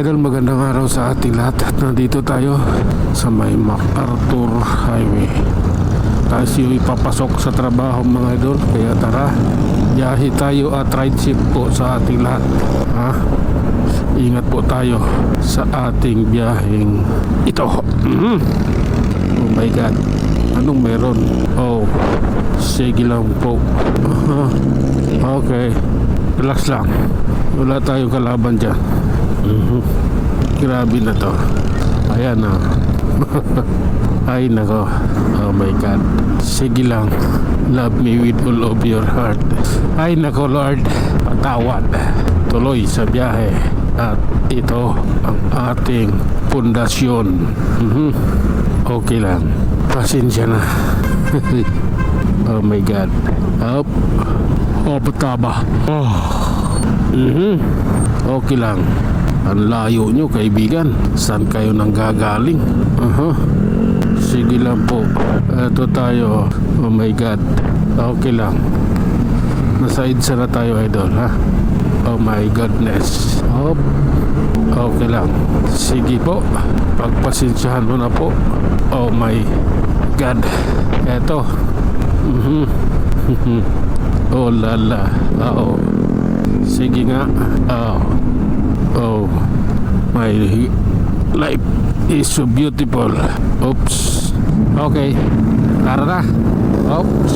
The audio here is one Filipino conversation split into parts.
idol, magandang araw sa ating lahat. At nandito tayo sa may MacArthur Highway. Tayo yung ipapasok sa trabaho mga idol. Kaya tara, biyahe tayo at ride safe po sa ating lahat. Ingat po tayo sa ating biyaheng ito. Oh my God, anong meron? Oh, sige lang po. Okay, relax lang. Wala tayong kalaban dyan. Grabe na to. Ayan na. Ay nako. Oh my God. Sige lang. Love me with all of your heart. Ay nako Lord, patawad. Tuloy sa biyahe. At ito ang ating pundasyon. Okay lang. Pasensya na. Oh my God. Up. Oh, pataba. Oh. Okay lang. Ang layo nyo kaibigan. Saan kayo nang gagaling? Sige lang po. Ito tayo. Oh my God. Okay lang. Nasa EDSA na tayo idol ha. Oh my goodness. Okay lang. Sige po. Pagpasensyahan mo na po. Oh my God. Eto. Oh lala. Oo. Sige nga. Oh my life is so beautiful. Oops. Okay, tara na. Oops.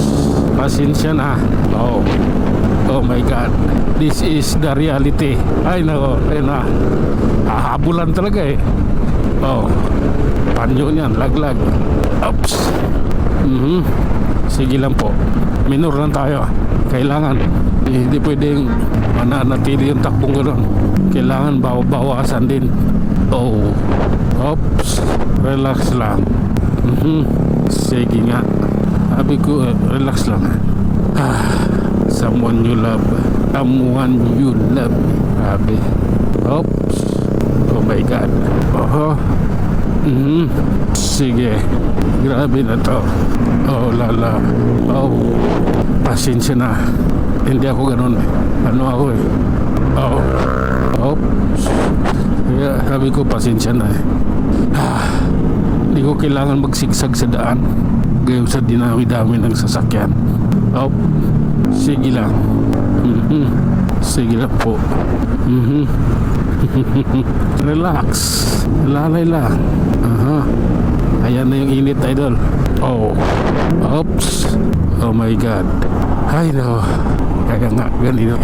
Pasensya na. Oh my God, this is the reality. Ay nako, ayun na. Hahabulan talaga eh. Panyo niyan, laglag. Oops. Sige lang po. Minor lang tayo. Kailangan hindi pwedeng mananatili yung takbong gano'n. Kailangan bawasan din. Oops. Relax lang. Sige nga. Sabi ko relax lang. Someone you love. Someone you love. Sabi. Oops. Oh my God. Sige. Grabe na to. Oh lala. Pasensya na. Hindi ako ganun. Ano ako eh. Oops. Kaya sabi ko pasensya na eh. Hindi ko kailangan magsigsag sa daan. Gayon sa dinami-dami ng sasakyan. Sige lang. Sige lang po. Relax. Lalay lang. Ayan na yung init idol. Oops. Oh my God. Ay no. Kaya nga ganito.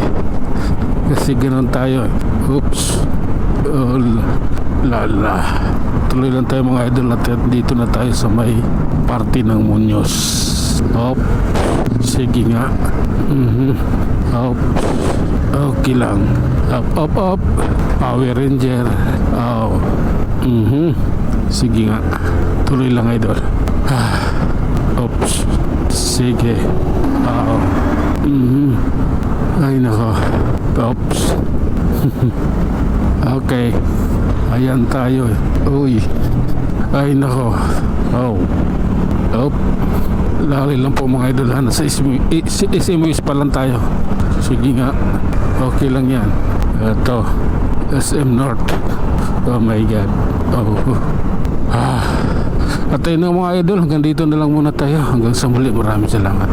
Kasi ganun tayo. Oops. Oh lala. Tuloy lang tayo mga idol. At dito na tayo sa may party ng Muñoz. Sige nga. Okay lang. Up. Power Ranger. Sige nga. Tuloy lang idol. Oops. Sige. Ay nako. Oops. Okay. Ayan tayo. Uy. Ay nako. Lali lang po mga idol. Nasa SMUS pa lang tayo. Sige nga. Okay lang yan. Ito. SM North. Oh my God. At ayun na mga idol, hanggang dito na lang muna tayo. Hanggang sa muli, maraming salamat.